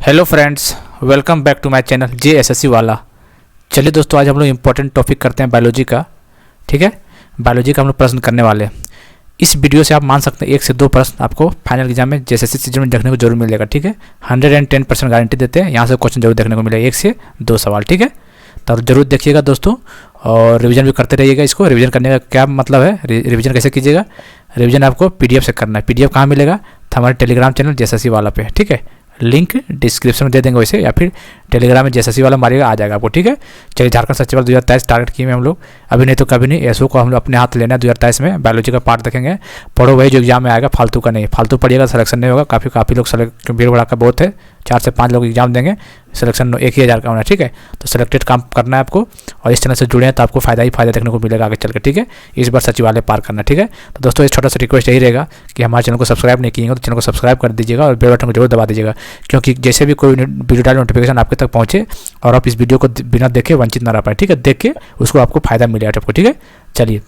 Hello friends, welcome back to my channel JSSC वाला। चलिए दोस्तों, आज हम लोग इम्पोर्टेंट टॉपिक करते हैं बायोलॉजी का। ठीक है, बायोलॉजी का हम लोग प्रश्न करने वाले हैं। इस वीडियो से आप मान सकते हैं 1 से 2 प्रश्न आपको फाइनल एग्जाम में JSSC सीजन में देखने को जरूर मिलेगा। ठीक है, 110% गारंटी देते हैं, यहाँ से क्वेश्चन जरूर देखने को मिलेगा, 1 से 2 सवाल। ठीक है, तो जरूर देखिएगा दोस्तों, और रिवीजन भी करते रहिएगा। इसको रिवीजन करने का क्या मतलब है, रिवीजन कैसे कीजिएगा? रिवीजन आपको PDF से करना है। PDF कहाँ मिलेगा? तो हमारे टेलीग्राम चैनल JSSC वाला पे। ठीक है, लिंक डिस्क्रिप्शन में दे देंगे वैसे, या फिर टेलीग्राम में JSSC वाला मारिएगा, आ जाएगा आपको। ठीक है, चलिए, झारखंड सचिवालय 2023 टारगेट किए हैं हम लोग, अभी नहीं तो कभी नहीं। एसओ को हम लोग अपने हाथ लेना है 2023 में। बायोलॉजी का पार्ट देखेंगे, पढ़ो वही जो एग्जाम में आएगा, फालतू का नहीं। फालतू पढ़िएगा, सिलेक्शन नहीं होगा। काफ़ी लोग सेलेक्ट, भीड़ भड़ाका बहुत है, 4 से 5 लोग एग्जाम देंगे, सिलेक्शन 1,000 का होना है। ठीक है, तो सिलेक्टेड काम करना है आपको, और इस चैनल से जुड़े हैं तो आपको फ़ायदा ही फायदा देखने को मिलेगा आगे चल के। ठीक है, इस बार सचिवालय पार करना। ठीक है, तो दोस्तों, एक छोटा सा रिक्वेस्ट यही रहेगा कि हमारे चैनल को सब्सक्राइब नहीं किएगा तो चैनल को सब्सक्राइब कर दीजिएगा, और बेल बटन को जरूर दबा दीजिएगा, क्योंकि जैसे भी कोई वीडियो डाले नोटिफिकेशन आपके तक पहुँचे और आप इस वीडियो को बिना देखे वंचित ना रह पाए। ठीक है, देख के उसको आपको फायदा मिलेगा आपको। ठीक है, चलिए,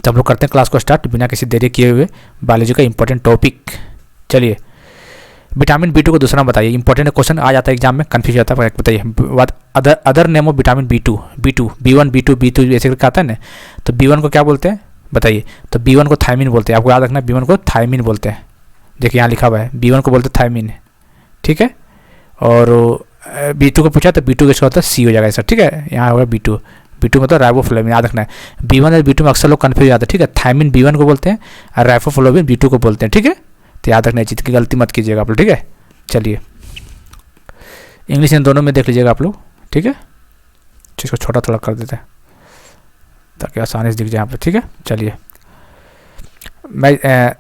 तो हम लोग करते हैं क्लास को स्टार्ट बिना किसी देरी किए हुए। बायोलॉजी का इंपॉर्टेंट टॉपिक, चलिए, विटामिन B2 को दूसरा बताइए। इंपॉर्टेंट क्वेश्चन आ जाता है एग्जाम में, कन्फ्यूज होता है, बताइए। Other name of vitamin B2, B1, B2 ऐसे करके आता है ना, तो B1 को क्या बोलते हैं बताइए? तो B1 को थायमिन बोलते हैं, आपको याद रखना, B1 को थायमिन बोलते हैं। देखिए यहाँ लिखा हुआ है, B1 को बोलते हैं थायमिन। ठीक है, और B2 को पूछा तो B2 कैसे होता है? C हो जाएगा ऐसा। ठीक है, यहाँ होगा B2 मतलब राइबोफ्लाविन, याद रखना है। B1 और B2 में अक्सर लोग कन्फ्यूज जाते हैं। ठीक है, थायमिन B1 को बोलते हैं और राइबोफ्लाविन B2 को बोलते हैं। ठीक है, तो याद रखना, चीज़ की गलती मत कीजिएगा आप लोग। ठीक है, चलिए, इंग्लिश इन दोनों में देख लीजिएगा आप लोग। ठीक है, इसको छोटा थोड़ा कर देते हैं ताकि आसानी से दिख जाए यहाँ पर। ठीक है, चलिए, मैं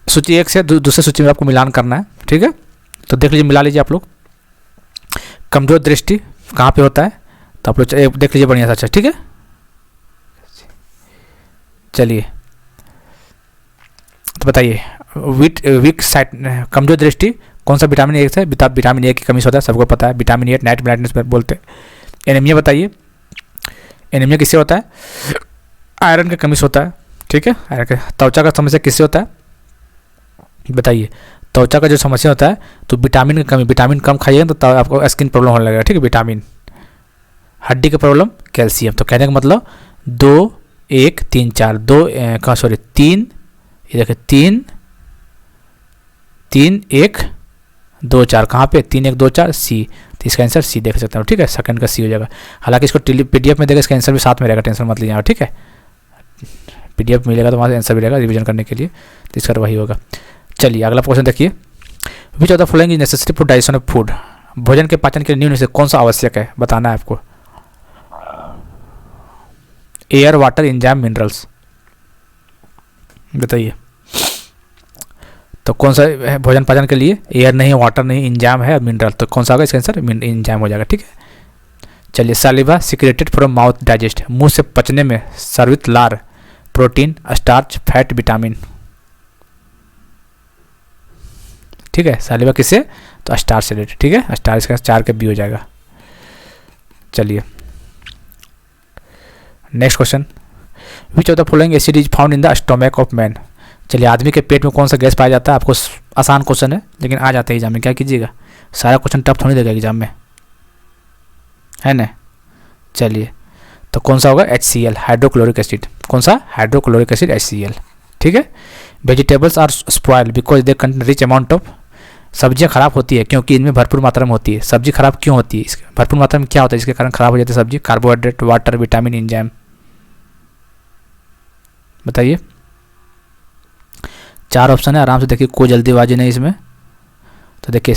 सूची 1 से दूसरे सूची में आपको मिलान करना है। ठीक है, तो देख लीजिए, मिला लीजिए आप लोग। कमजोर दृष्टि कहाँ पे होता है, तो आप लोग देख लीजिए बढ़िया सा। अच्छा, ठीक है, चलिए, तो बताइए, वीक साइट, कमजोर दृष्टि कौन सा विटामिन ए से? विटामिन ए की कमी से होता है, सबको पता है। विटामिन ए नाइट ब्लाइंडनेस बोलते हैं। एनीमिया बताइए, एनीमिया किससे होता है? आयरन की कमी से होता है। ठीक है, आयरन के। त्वचा का समस्या किससे होता है बताइए? त्वचा का जो समस्या होता है तो विटामिन की कमी, विटामिन कम खाइएगा तो आपको स्किन प्रॉब्लम होने लगेगा। ठीक है, विटामिन। हड्डी की प्रॉब्लम कैल्शियम। तो कहने का मतलब 2 1 3 4 2 3, ये देखिए 3 1 2 4, कहाँ पे? 3 1 2 4 C, तो इसका आंसर C देख सकते हो। ठीक है, सेकंड का C हो जाएगा। हालांकि इसको PDF में देगा, इसका आंसर भी साथ में रहेगा, टेंशन मत लीजिए। ठीक है, PDF मिलेगा तो वहाँ से आंसर भी रहेगा रिवीजन करने के लिए, तो इसका वही होगा। चलिए, अगला क्वेश्चन देखिए। विच of the following is necessary for digestion of food? भोजन के पाचन के लिए निम्न में से कौन सा आवश्यक है, बताना है आपको। एयर, वाटर, एंजाइम, मिनरल्स, बताइए। तो कौन सा है भोजन पाचन के लिए? एयर नहीं, वाटर नहीं, एंजाइम है और मिनरल। तो कौन सा होगा इसका आंसर? एंजाइम हो जाएगा। ठीक है, चलिए, सालिवा सिक्रेटेड फ्रॉम माउथ डाइजेस्ट, मुंह से पचने में स्रावित लार, प्रोटीन, स्टार्च, फैट, विटामिन। ठीक है, सालिवा किससे? तो स्टार्च से रिलेटेड। ठीक है, स्टार्च का 4 के B हो जाएगा। चलिए, next question. Which of the following acid is found in the stomach of man? चलिए, आदमी के पेट में कौन सा गैस पाया जाता है? आपको आसान क्वेश्चन है, लेकिन आ जाता है एग्जाम में, क्या कीजिएगा? सारा क्वेश्चन टफ थोड़ी देगा एग्जाम में, है ना? चलिए, तो कौन सा होगा? HCl, hydrochloric acid. कौन सा? Hydrochloric acid, HCl। ठीक है, vegetables are spoil because they contain rich amount of, सब्जियां खराब होती है क्योंकि इनमें भरपूर मात्रा में होती है। सब्जी खराब क्यों होती है? इसके भरपूर मात्रा में क्या होता है इसके कारण खराब हो जाती है सब्जी? कार्बोहाइड्रेट, वाटर, विटामिन, एंजाइम, बताइए। 4 ऑप्शन है, आराम से देखिए, कोई जल्दीबाजी नहीं इसमें। तो देखिए,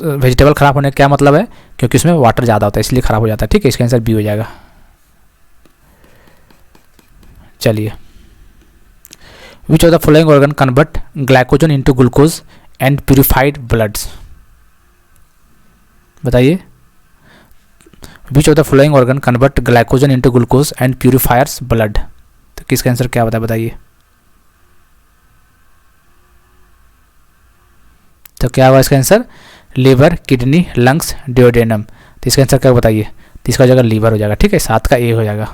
वेजिटेबल खराब होने का क्या मतलब है? क्योंकि उसमें वाटर ज़्यादा होता है, इसलिए खराब हो जाता है। ठीक है, इसका आंसर B हो जाएगा। चलिए, which of the following organ convert glycogen into glucose and purified bloods? बताइए, which of the following organ convert glycogen into glucose and purifiers blood? तो किसका आंसर क्या होता है बताइए? तो क्या होगा इसका answer? Liver, kidney, lungs, duodenum. तो इसका आंसर क्या बताइए? तो इसका जगह लीवर हो जाएगा। ठीक है, 7 का A हो जाएगा।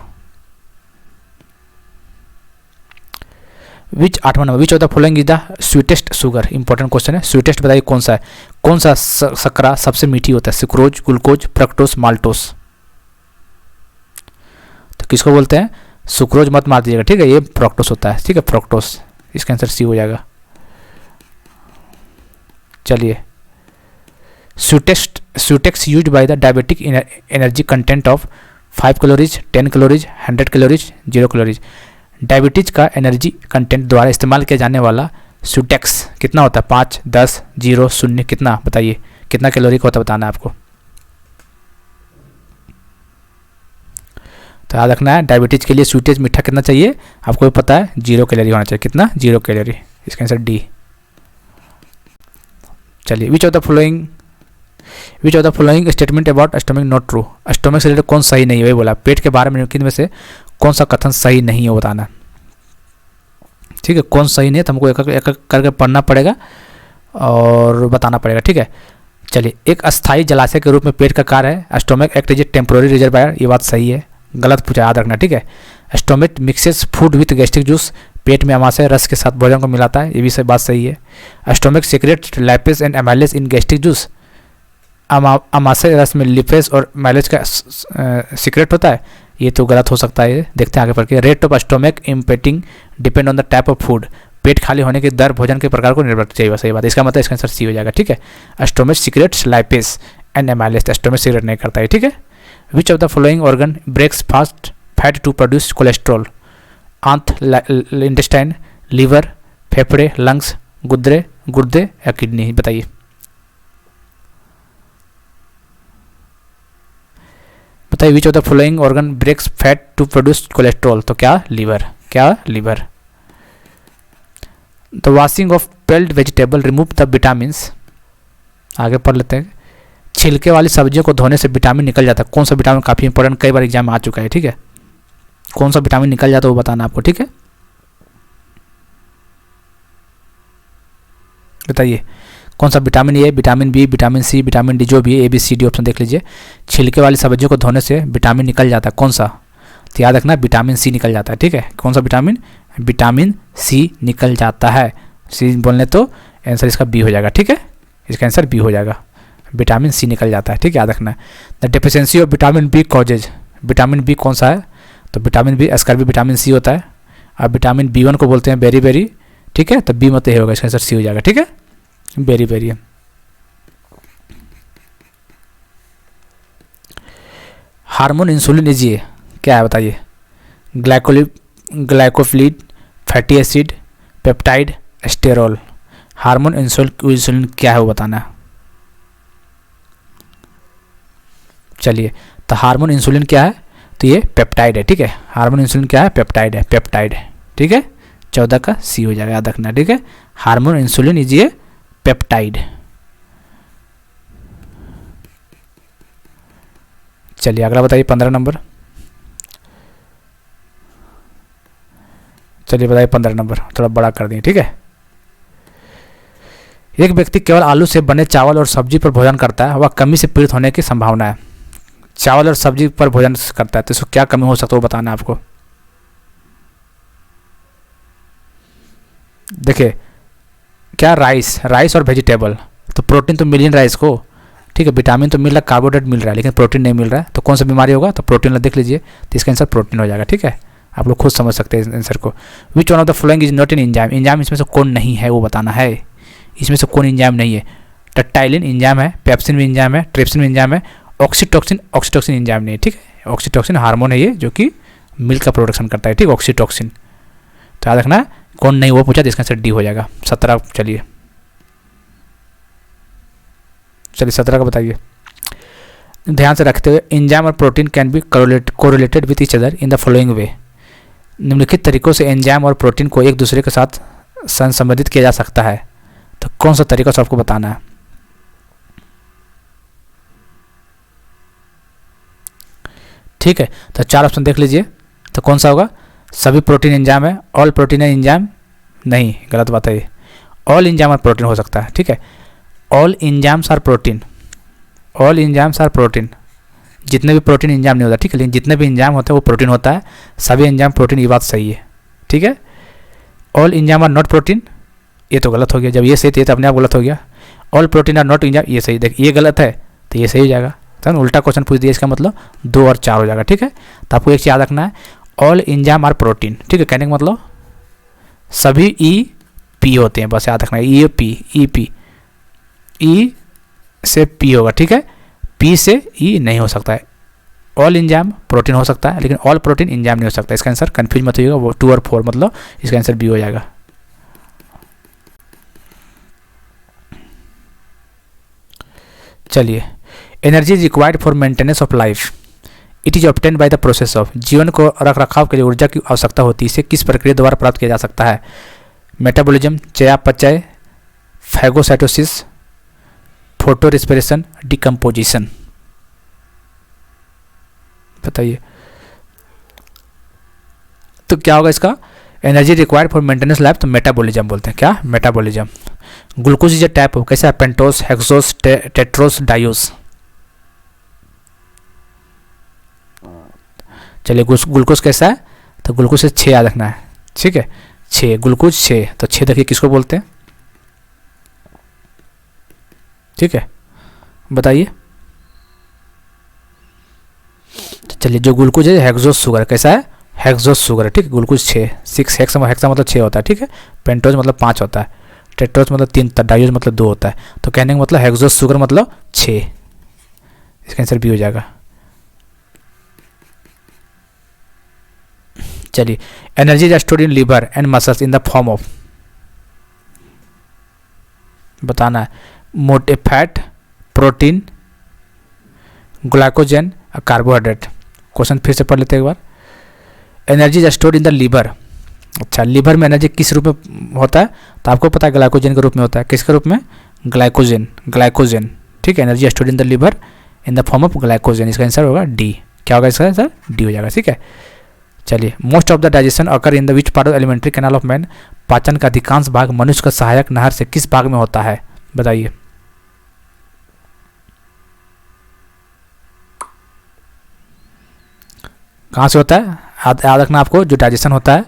विच 8वां number, which of the following is the sweetest sugar, important question है। स्वीटेस्ट बताइए कौन सा है, कौन सा शर्करा सबसे मीठी होता है, सुक्रोज, ग्लूकोज, फ्रक्टोज, माल्टोस। तो किसको बोलते हैं, सुक्रोज मत मार दीजिएगा, ठीक है, ये फ्रक्टोस होता है, ठीक है, फ्रक्टोस, इसका आंसर सी हो जाएगा। चलिए, Sweetex used by the diabetic energy content of 5 calories, 10 calories, 100 calories, 0 calories. Diabetes का एनर्जी कंटेंट द्वारा इस्तेमाल किया जाने वाला स्वीटेक्स कितना होता है, 5, 10, 0, 0, कितना बताइए, कितना कैलोरी का होता है बताना है आपको। तो याद रखना है, डायबिटीज के लिए स्वीटेज मीठा कितना चाहिए आपको भी पता है, 0 कैलोरी होना चाहिए, कितना, 0 कैलोरी, इसका आंसर डी। चलिए, which of the following statement about stomach not true, stomach से रिलेटेड कौन सही नहीं है, वही बोला, पेट के बारे में किन में से कौन सा कथन सही नहीं है वो बताना, ठीक है, कौन सही नहीं है तो हमको एक एक करके पढ़ना पड़ेगा और बताना पड़ेगा, ठीक है। चलिए, एक अस्थायी जलाशय के रूप में पेट का कार्य है, stomach act is a temporary reservoir, ये बात सही है, गलत पूछा, याद रखना, ठीक है। Stomach mixes food with gastric juice, पेट में अमाशय रस के साथ भोजन को मिलाता है, ये भी सही बात सही है। Stomach secrete lipase and amylase in gastric juice, अमाशय रस में लिपेज और माइलेज का सीक्रेट होता है, ये तो गलत हो सकता है, देखते हैं आगे पढ़ के। Rate of stomach emptying depend on the type of food, पेट खाली होने की दर भोजन के प्रकार को निर्भर चाहिए, सही बात, इसका मतलब इसका आंसर सी हो जाएगा, ठीक है। Stomach secretes lipase and amylase, stomach secrete नहीं करता है, ठीक है। Which of the following organ breaks fast fat to produce cholesterol, आंत, इंटेस्टाइन, लीवर, फेफड़े, लंग्स, गुर्दे या किडनी, बताइए। बताइए, which of the following organ breaks fat to produce cholesterol, तो क्या, लीवर, क्या, liver. The washing of peeled vegetable remove the vitamins, आगे पढ़ लेते हैं। छिलके वाली सब्जियों को धोने से विटामिन निकल जाता है, कौन सा विटामिन, काफ़ी इंपॉर्टेंट, कई बार एग्जाम में आ चुका है, ठीक है, कौन सा विटामिन निकल जाता है वो बताना आपको, ठीक है। बताइए कौन सा vitamin A, vitamin B, vitamin C, vitamin D, जो भी है, A B C D option देख लीजिए। छिलके वाली सब्जियों को धोने से विटामिन निकल जाता है, कौन सा, तो याद रखना विटामिन सी निकल जाता है, ठीक है, कौन सा विटामिन, विटामिन सी निकल जाता है, सी बोलने तो आंसर इसका बी हो जाएगा, ठीक है, इसका आंसर बी हो जाएगा, विटामिन सी निकल जाता है, ठीक है, याद रखना है। The deficiency of vitamin B causes, vitamin B कौन सा है, तो vitamin B ascorbic vitamin C होता है, अब विटामिन बी1 को बोलते हैं बेरी, ठीक है, तो बी मत होगा, इसका आंसर सी हो जाएगा, ठीक है, बेरी। हार्मोन इंसुलिन लीजिए, क्या है बताइए, glycolipid, fatty acid, peptide, sterol. Hormone insulin क्या है वो बताना है। चलिए, तो हार्मोन इंसुलिन क्या है, तो ये पेप्टाइड है, ठीक है, हार्मोन इंसुलिन क्या है, पेप्टाइड है, पेप्टाइड, ठीक है, 14 का सी हो जाएगा, याद रखना, ठीक है, हार्मोन इंसुलिन इज ये पेप्टाइड। चलिए अगला बताइए, 15 नंबर, चलिए बताइए 15 नंबर, थोड़ा बड़ा कर दिए, ठीक है। एक व्यक्ति केवल आलू से बने चावल और सब्जी पर भोजन करता है, वह कमी से पीड़ित होने की संभावना है। चावल और सब्जी पर भोजन करता है तो इसको क्या कमी हो सकता है वो बताना है आपको। देखिए क्या, राइस और वेजिटेबल, तो प्रोटीन तो मिल ही राइस को, ठीक है, विटामिन तो मिल रहा है, कार्बोहाइड्रेट मिल रहा है, लेकिन प्रोटीन नहीं मिल रहा है, तो कौन सा बीमारी होगा, तो प्रोटीन देख लीजिए, तो इसका आंसर प्रोटीन हो जाएगा, ठीक है, आप लोग खुद समझ सकते हैं इस आंसर को। Which one of the following is not an enzyme, enzyme इसमें से कौन नहीं है वो बताना है, इसमें से कौन एंजाइम नहीं है। टट्टाइलिन एंजाइम है, पेप्सिन भी एंजाइम है, ट्रिप्सिन भी एंजाइम है, ऑक्सीटोक्सिन एंजाइम नहीं है, ठीक है, ऑक्सीटोक्सिन हार्मोन है ये जो कि मिल्क का प्रोडक्शन करता है, ठीक, ऑक्सीटोक्सिन, तो याद रखना कौन नहीं वो पूछा, तो इसका आंसर डी हो जाएगा। 17, चलिए 17 का बताइए, ध्यान से रखते हुए, एंजाइम और protein can be correlated with each other in the following वे, निम्नलिखित तरीकों से एंजाइम और प्रोटीन को एक दूसरे के साथ संबंधित किया जा सकता है, तो कौन सा तरीका से आपको बताना है। ठीक है, तो 4 ऑप्शन देख लीजिए, तो कौन सा होगा, सभी प्रोटीन एंजाइम है, ऑल प्रोटीन है एंजाइम नहीं, गलत बात है ये, ऑल एंजाइम और प्रोटीन हो सकता है, ठीक है, all enzymes are protein, all enzymes are protein, जितने भी प्रोटीन एंजाइम नहीं होता, ठीक है, लेकिन जितने भी एंजाइम होते हैं वो प्रोटीन होता है, सभी एंजाइम प्रोटीन, ये बात सही है, ठीक है, all enzyme are not protein, ये तो गलत हो गया, जब ये सही थे तो अपने आप गलत हो गया। All protein are not enzyme, ये सही, देख ये गलत है तो ये सही हो जाएगा, तो उल्टा क्वेश्चन पूछ दिया, इसका मतलब 2 और 4 हो जाएगा। ठीक है, तो आपको एक चीज़ याद रखना है, ऑल एंजाइम आर प्रोटीन। ठीक है, कहने का मतलब सभी ई पी होते हैं, बस याद रखना है, ई पी, ई पी, ई से पी होगा। ठीक है, पी से ई नहीं हो सकता है। ऑल एंजाइम प्रोटीन हो सकता है, लेकिन ऑल प्रोटीन एंजाइम नहीं हो सकता। इसका आंसर कंफ्यूज मत होइएगा, वो 2 और 4 मतलब इसका आंसर बी हो जाएगा। चलिए, energy is required for maintenance of life, it is obtain by the process of, जीवन को रख रखाव के लिए ऊर्जा की आवश्यकता होती है, इसे किस प्रक्रिया द्वारा प्राप्त किया जा सकता है? मेटाबॉलिज्म, चयापचय, फैगोसाइटोसिस, फोटो रेस्पिरेशन, डिकम्पोजिशन। बताइए तो क्या होगा इसका? Energy required for maintenance life, तो मेटाबॉलिज्म बोलते हैं। क्या? Metabolism. Glucose is a type of, कैसा है? Pentose, hexose, tetrose, diose. चलिए, ग्लूकोज कैसा है? तो ग्लूकोज से 6 याद रखना है। ठीक है, 6 ग्लूकोज 6, तो 6 देखिए किसको बोलते हैं? ठीक है, बताइए। तो चलिए, जो ग्लूकोज है हेक्सोस शुगर, कैसा है? हेक्सोस शुगर है। ठीक है, ग्लूकोज 6 हेक्सा मतलब 6 होता है। ठीक है, पेंटोज मतलब 5 होता है, टेट्रोस मतलब 3, डायोस मतलब 2 होता है। तो कहने का मतलब हेक्सोस शुगर मतलब 6, इसका आंसर बी हो जाएगा। चलिए, energy is stored in liver and muscles in the form of, बताना है, मोटे fat, protein, glycogen, carbohydrate. Question फिर से पढ़ लेते हैं एक बार। Energy is stored in the liver, अच्छा, लीवर में एनर्जी किस रूप में होता है? तो आपको पता है ग्लाइकोजन के रूप में होता है। किसके रूप में? ग्लाइकोजन। ठीक है, energy stored in the liver in the form of glycogen, इसका आंसर होगा डी। क्या होगा इसका आंसर? डी हो जाएगा। ठीक है, चलिए, most of the digestion occur in the which part of alimentary canal of man, पाचन का अधिकांश भाग मनुष्य का सहायक नहर से किस भाग में होता है? बताइए। कहाँ से होता है? याद रखना आपको, जो डाइजेशन होता है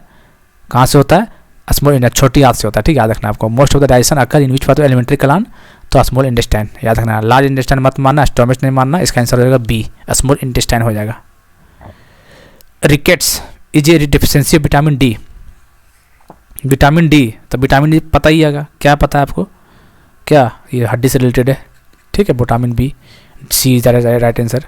कहाँ से होता है? स्मॉल, छोटी आंत से होता है। ठीक है, याद रखना आपको। Most of the digestion occur in which part of alimentary canal, तो स्मॉल इंटेस्टाइन याद रखना। लार्ज इंटेस्टाइन मत मानना, स्टोमच नहीं मानना, इसका आंसर हो जाएगा बी, स्मॉल इंटेस्टाइन हो जाएगा। Rickets is a deficiency of vitamin D, vitamin D, तो विटामिन डी पता ही होगा, क्या पता है आपको? क्या? ये हड्डी से रिलेटेड है। ठीक है, vitamin B, C is right answer.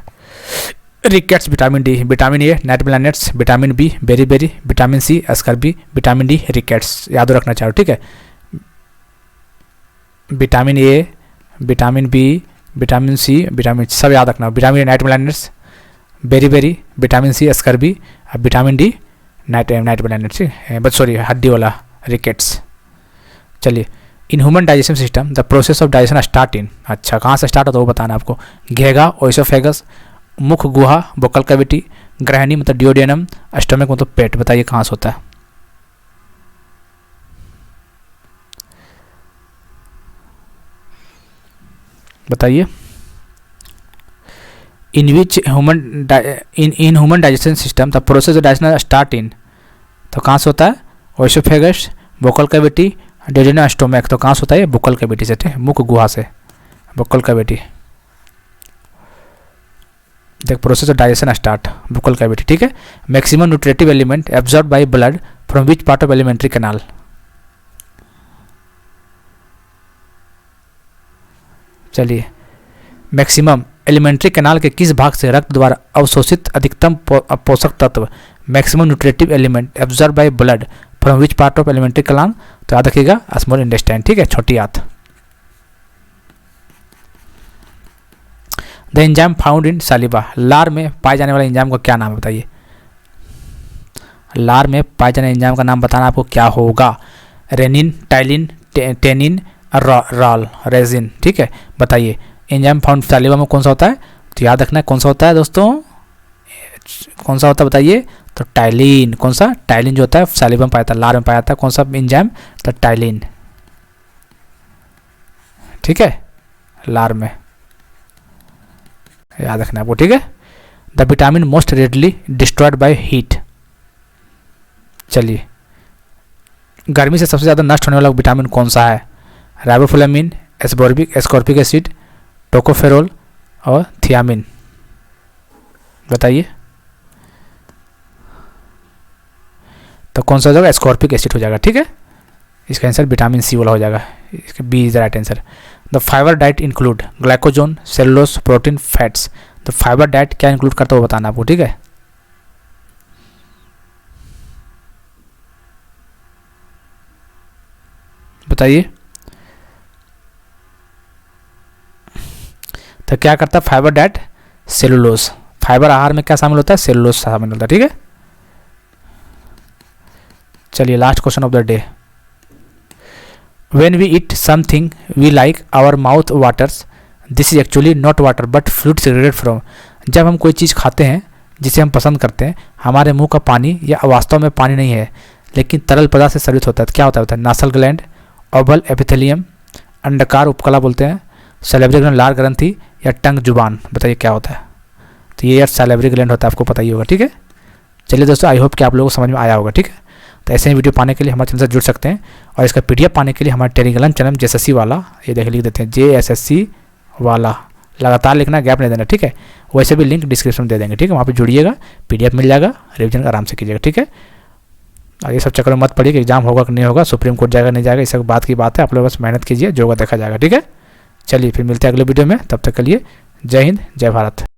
Rickets, vitamin D, vitamin A night planets, vitamin B beri, vitamin C scurvy, vitamin D rickets, याद रखना चाहो। ठीक है, vitamin A, vitamin B, vitamin C, vitamin सब याद रखना। Vitamin A night planets, beri, vitamin C scurvy, vitamin D night planets, but sorry हड्डी वाला रिकेट्स। चलिए, in human digestion system the process of digestion start in, अच्छा कहाँ से start होता है वो बताना आपको। घेगा, ओइसोफेगस, मुख गुहा, बोकल कैविटी, ग्रहणी मतलब डिओडेनम, स्टमक मतलब पेट। बताइए कहाँ से होता है? बताइए। In which in human digestion system the process of digestion start in, तो कहाँ से होता है? Oesophagus, buccal cavity, duodenum, stomach. तो कहाँ से होता है? बोकल कैविटी से, ठीक, मुख गुहा से, बोकल कैविटी। देख, process of digestion start buccal cavity. ठीक है, maximum nutritive element absorb by blood from which part of alimentary canal, चलिए, मैक्सिमम एलिमेंट्री कैनाल के किस भाग से रक्त द्वारा अवशोषित अधिकतम पोषक तत्व, maximum nutritive element absorb by blood from which part of alimentary canal, तो याद रखिएगा स्मॉल इंटेस्टाइन। ठीक है, छोटी आंत। द एंजाइम फाउंड इन सालिवा, लार में पाए जाने वाले एंजाइम का क्या नाम है? बताइए। लार में पाए जाने एंजाइम का नाम बताना आपको क्या होगा? रेनिन, टाइलिन, टेनिन, रॉल, रेजिन। ठीक है, बताइए। एंजाइम फाउंड सालिवा में कौन सा होता है? तो याद रखना है कौन सा होता है दोस्तों, कौन सा होता है बताइए? तो टाइलिन। कौन सा? टाइलिन जो होता है सालिवा में पाया जाता है, लार में पाया जाता है। कौन सा एंजाइम? तो टाइलिन। ठीक है, लार में याद रखना है आपको। ठीक है, the vitamin most readily destroyed by heat, चलिए गर्मी से सबसे ज़्यादा नष्ट होने वाला विटामिन कौन सा है? राइबोफ्लेविन, एस्कॉर्बिक एसिड, टोकोफेरोल और थियामिन। बताइए तो कौन सा हो जाएगा? एस्कॉर्बिक एसिड हो जाएगा। ठीक है, इसका आंसर विटामिन सी वाला हो जाएगा। इसका B is the right answer. The fibre diet include glycogen, cellulose, protein, fats. तो फाइबर डाइट क्या इंक्लूड करता है वो बताना आपको। ठीक है, बताइए तो क्या करता है फाइबर डाइट? सेलुलोज। फाइबर आहार में क्या शामिल होता है? सेलुलोज शामिल होता है। ठीक है, चलिए last question of the day. When we eat something we like, our mouth waters. This is actually not water but fluid secreted from. जब हम कोई चीज़ खाते हैं जिसे हम पसंद करते हैं, हमारे मुंह का पानी या वास्तव में पानी नहीं है लेकिन तरल पदार्थ से शरीर होता है। तो क्या होता है? नासल ग्लैंड, ओवल एपिथेलियम, अंडकार उपकला बोलते हैं, सैलिवरी ग्लैंड लार ग्रंथि, या टंग जुबान। बताइए क्या होता है? तो ये यार सैलिवरी ग्लैंड होता है, आपको पता ही होगा। ठीक है, चलिए दोस्तों, आई होप कि आप लोगों को समझ में आया होगा। ठीक है, तो ऐसे ही वीडियो पाने के लिए हमारे चैनल से जुड़ सकते हैं और इसका पीडीएफ पाने के लिए हमारे टेलीग्राम चैनल JSSC वाला, ये देख लिख देते हैं JSSC वाला, लगातार लिखना, गैप नहीं देना। ठीक है, वैसे भी लिंक डिस्क्रिप्शन में दे देंगे। ठीक है, वहाँ पे जुड़िएगा, पीडीएफ मिल जाएगा, रिवीजन आराम से कीजिएगा। ठीक है, और ये सब चक्कर में मत पड़िए कि एग्जाम होगा कि नहीं होगा, सुप्रीम कोर्ट जाएगा नहीं जाएगा, ये सब बात की बात है। आप लोग बस मेहनत कीजिए, जो होगा देखा जाएगा। ठीक है, चलिए फिर मिलते हैं अगले वीडियो में, तब तक के लिए जय हिंद, जय भारत।